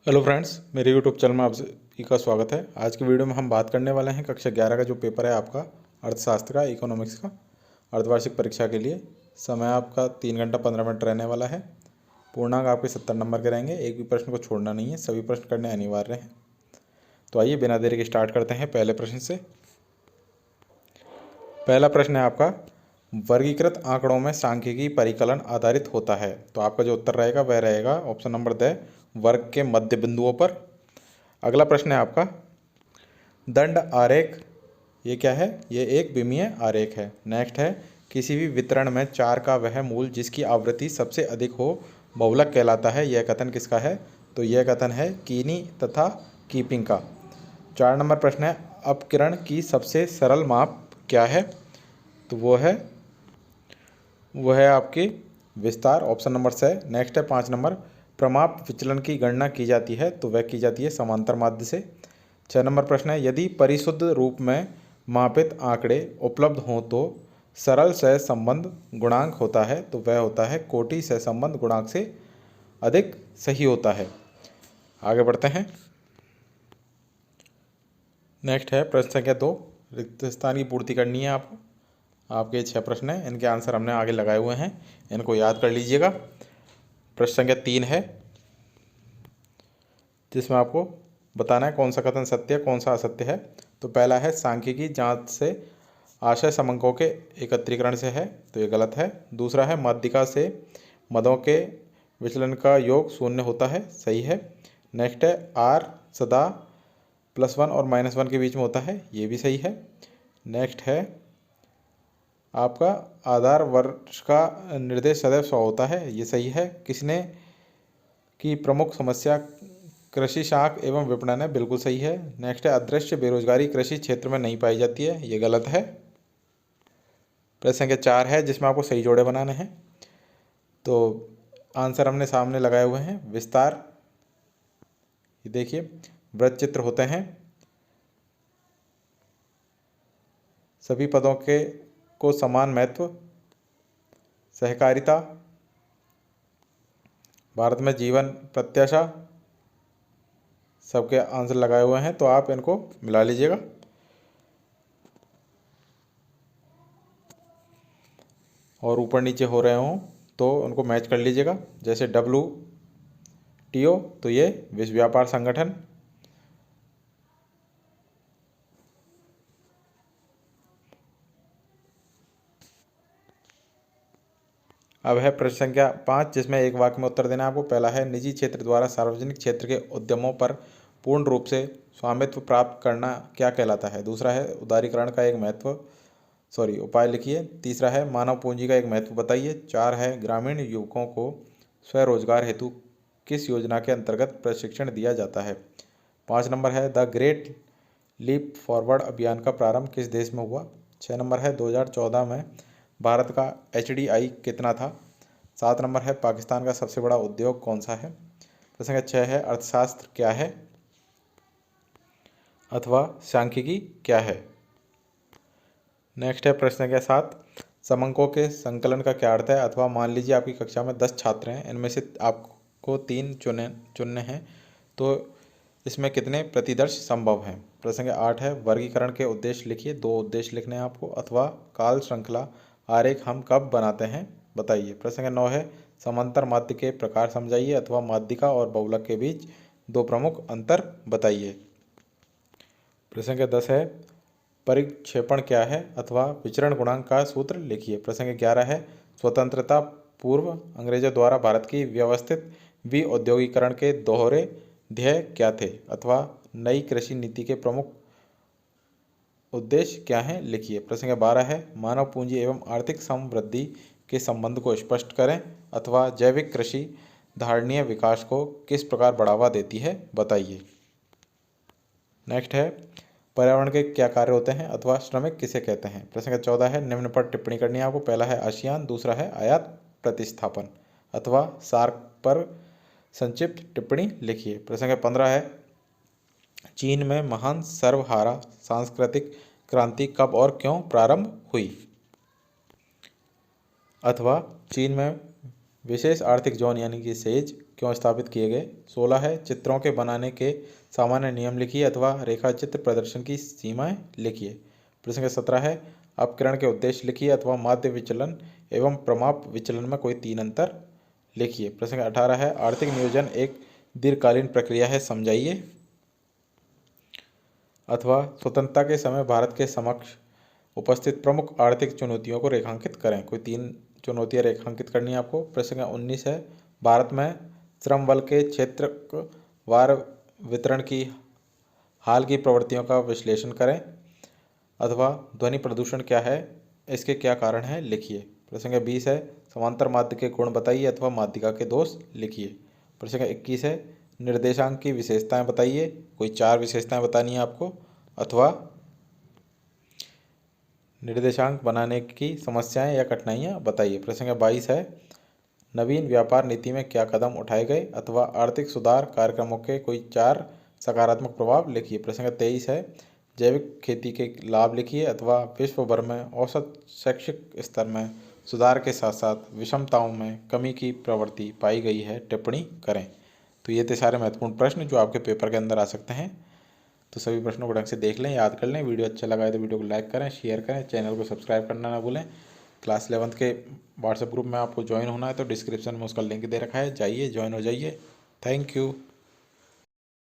Hello friends, मेरे YouTube channel में आप सभी का स्वागत है। आज की वीडियो में हम बात करने वाले हैं कक्षा 11 का जो पेपर है आपका अर्थशास्त्र का, इकोनॉमिक्स का, अर्धवार्षिक परीक्षा के लिए। समय आपका 3 घंटा 15 मिनट रहने वाला है। पूर्णांक आपके 70 नंबर के रहेंगे। एक भी प्रश्न को छोड़ना नहीं है, सभी प्रश्न करने अनिवार्य हैं। तो आइए बिना देरी के स्टार्ट करते हैं पहले प्रश्न से। पहला प्रश्न है आपका, वर्गीकृत आंकड़ों में सांख्यिकी परिकलन आधारित होता है। तो आपका जो उत्तर रहेगा वह रहेगा ऑप्शन नंबर द, वर्ग के मध्य बिंदुओं पर। अगला प्रश्न है आपका, दंड आरेख ये क्या है? ये एक विमीय आरेख है। नेक्स्ट है, किसी भी वितरण में 4 का वह मूल जिसकी आवृत्ति सबसे अधिक हो बहुलक कहलाता है। यह कथन किसका है? तो यह कथन है कीनी तथा कीपिंग का। 4 नंबर प्रश्न है, अपकिरण की सबसे सरल माप क्या है? तो वो है आपकी विस्तार, ऑप्शन नंबर से। नेक्स्ट है 5 नंबर, प्रमाप विचलन की गणना की जाती है। तो वह की जाती है समांतर माध्य से। 6 नंबर प्रश्न है, यदि परिशुद्ध रूप में मापित आंकड़े उपलब्ध हों तो सरल सहसंबंध गुणांक होता है। तो वह होता है कोटि सहसंबंध गुणांक से अधिक सही होता है। आगे बढ़ते हैं। नेक्स्ट है प्रश्न संख्या 2, रिक्त स्थान की पूर्ति करनी है आपको। आपके 6 प्रश्न हैं, इनके आंसर हमने आगे लगाए हुए हैं, इनको याद कर लीजिएगा। प्रश्न संख्या 3 है, जिसमें आपको बताना है कौन सा कथन सत्य है, कौन सा असत्य है। तो पहला है, सांख्यिकी जांच से आशय समंकों के एकत्रीकरण से है। तो ये गलत है। दूसरा है, माध्यिका से मदों के विचलन का योग शून्य होता है। सही है। नेक्स्ट है, आर सदा +1 और -1 के बीच में होता है। ये भी सही है। नेक्स्ट है आपका, आधार वर्ष का निर्देश सदैव 100 होता है। ये सही है। किसने की प्रमुख समस्या कृषि शाख एवं विपणन है। बिल्कुल सही है। नेक्स्ट है, अदृश्य बेरोजगारी कृषि क्षेत्र में नहीं पाई जाती है। ये गलत है। प्रश्न संख्या 4 है, जिसमें आपको सही जोड़े बनाने हैं। तो आंसर हमने सामने लगाए हुए हैं। विस्तार, ये देखिए वृत्त चित्र होते हैं। सभी पदों के को समान महत्व, सहकारिता, भारत में जीवन प्रत्याशा, सबके आंसर लगाए हुए हैं। तो आप इनको मिला लीजिएगा। और ऊपर नीचे हो रहे हों तो उनको मैच कर लीजिएगा। जैसे WTO, तो ये विश्व व्यापार संगठन। अब है प्रश्न संख्या 5, जिसमें एक वाक्य में उत्तर देना है आपको। पहला है, निजी क्षेत्र द्वारा सार्वजनिक क्षेत्र के उद्यमों पर पूर्ण रूप से स्वामित्व प्राप्त करना क्या कहलाता है? दूसरा है, उदारीकरण का एक उपाय लिखिए। तीसरा है, मानव पूंजी का एक महत्व बताइए। 4 है, ग्रामीण युवकों को स्वरोजगार हेतु किस योजना के अंतर्गत प्रशिक्षण दिया जाता है? 5 नंबर है, द ग्रेट लीप फॉरवर्ड अभियान का प्रारंभ किस देश में हुआ? 6 नंबर है, 2014 में भारत का HDI कितना था? 7 नंबर है, पाकिस्तान का सबसे बड़ा उद्योग कौन सा है? प्रश्न संख्या 6 है, अर्थशास्त्र क्या है अथवा सांख्यिकी क्या है? नेक्स्ट है प्रश्न संख्या 7, समंकों के संकलन का क्या अर्थ है? अथवा मान लीजिए आपकी कक्षा में 10 छात्र हैं, इनमें से आपको 3 चुनने हैं, तो इसमें कितने प्रतिदर्श संभव हैं? प्रश्न संख्या 8 है, वर्गीकरण के उद्देश्य लिखिए। 2 उद्देश्य लिखने हैं आपको। अथवा काल श्रृंखला आरेख हम कब बनाते हैं, बताइए। प्रश्न संख्या 9 है, समांतर माध्य के प्रकार समझाइए। अथवा माध्यिका और बहुलक के बीच 2 प्रमुख अंतर बताइए। प्रश्न संख्या 10 है, परिक्षेपण क्या है? अथवा विचरण गुणांक का सूत्र लिखिए। प्रश्न संख्या 11 है, स्वतंत्रता पूर्व अंग्रेजों द्वारा भारत की व्यवस्थित विऔद्योगीकरण के दोहरे ध्येय क्या थे? अथवा नई कृषि नीति के प्रमुख उद्देश्य क्या हैं, लिखिए। प्रश्न संख्या 12 है, मानव पूंजी एवं आर्थिक समृद्धि के संबंध को स्पष्ट करें। अथवा जैविक कृषि धारणीय विकास को किस प्रकार बढ़ावा देती है, बताइए। नेक्स्ट है, पर्यावरण के क्या कार्य होते हैं? अथवा श्रमिक किसे कहते हैं? प्रश्न संख्या 14 है, निम्न पर टिप्पणी करनी है आपको। पहला है आसियान, दूसरा है आयात प्रतिस्थापन। अथवा सार्क पर संक्षिप्त टिप्पणी लिखिए। प्रश्न संख्या 15 है, चीन में महान सर्वहारा सांस्कृतिक क्रांति कब और क्यों प्रारंभ हुई? अथवा चीन में विशेष आर्थिक जोन यानी कि सेज क्यों स्थापित किए गए। 16 है चित्रों के बनाने के सामान्य नियम लिखिए अथवा रेखाचित्र प्रदर्शन की सीमाएं लिखिए। प्रश्न संख्या 17 है अपकिरण के उद्देश्य लिखिए अथवा माध्य विचलन एवं प्रमाप विचलन में कोई 3 अंतर लिखिए। प्रश्न संख्या 18 है आर्थिक नियोजन एक दीर्घकालीन प्रक्रिया है, समझाइए। अथवा स्वतंत्रता के समय भारत के समक्ष उपस्थित प्रमुख आर्थिक चुनौतियों को रेखांकित करें। कोई 3 चुनौतियां रेखांकित करनी है आपको। प्रश्न संख्या 19 है भारत में श्रम बल के क्षेत्रवार वितरण की हाल की प्रवृत्तियों का विश्लेषण करें। अथवा ध्वनि प्रदूषण क्या है, इसके क्या कारण है, लिखिए। प्रश्न संख्या 20 है समांतर माध्य के गुण बताइए अथवा माध्यिका के दोष लिखिए। प्रश्न संख्या 21 है निर्देशांक की विशेषताएं बताइए। कोई 4 विशेषताएं बतानी है आपको। अथवा निर्देशांक बनाने की समस्याएं या कठिनाइयां बताइए। प्रश्न संख्या 22 है नवीन व्यापार नीति में क्या कदम उठाए गए अथवा आर्थिक सुधार कार्यक्रमों के कोई 4 सकारात्मक प्रभाव लिखिए। प्रश्न संख्या 23 है जैविक खेती के लाभ लिखिए अथवा विश्व भर में औसत शैक्षिक स्तर में सुधार के साथ साथ विषमताओं में कमी की प्रवृत्ति पाई गई है, टिप्पणी करें। तो ये थे सारे महत्वपूर्ण प्रश्न जो आपके पेपर के अंदर आ सकते हैं। तो सभी प्रश्नों को ढंग से देख लें, याद कर लें। वीडियो अच्छा लगा है तो वीडियो को लाइक करें, शेयर करें, चैनल को सब्सक्राइब करना ना भूलें। क्लास 11th के व्हाट्सएप ग्रुप में आपको ज्वाइन होना है तो डिस्क्रिप्शन में उसका लिंक दे रखा है, जाइए ज्वाइन हो जाइए। Thank you.